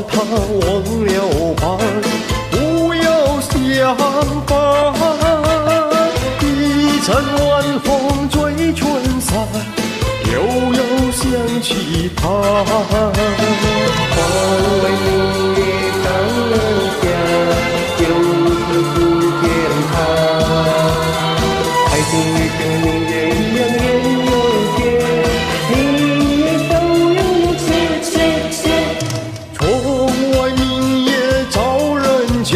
他忘了吧，不要想吧。一阵晚风吹春散，又要想起他。换来明月当人家，就是不见他。爱情与生命鸳鸯缘有结，你也照样有些。窗外明月照人家，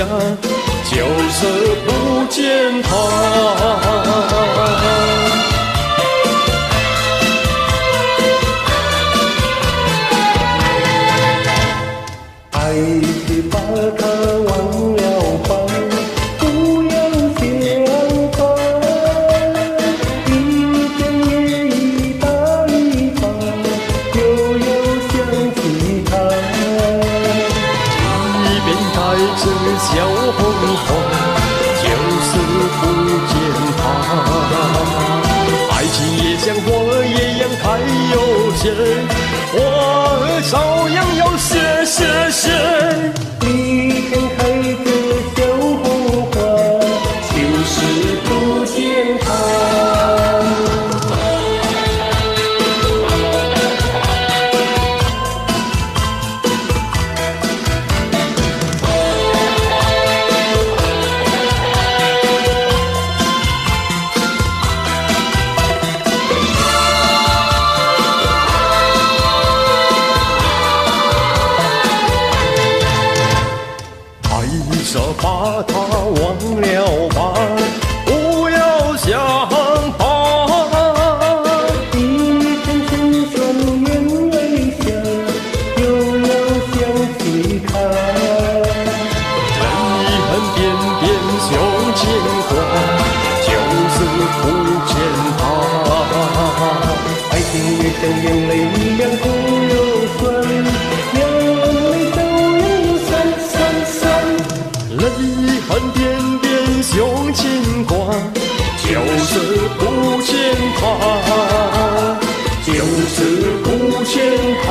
就是不见他。爱是把他忘了吧，不要想他。一天也一打一把，又要想起他。一边带着笑红花，就是不见他。爱情也像花一样开又谢，花儿照样要谢。一天开着小红花，就是不见他。说把他忘了吧，不要想吧。一天心酸眼泪下，又要想起他。人遗憾点点胸牵挂，就是不见他。爱情也像眼泪一样苦又酸，眼泪照样有酸。人遗憾点点胸牵挂，就是不见他，就是不见他，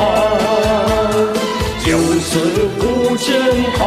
就是不见他。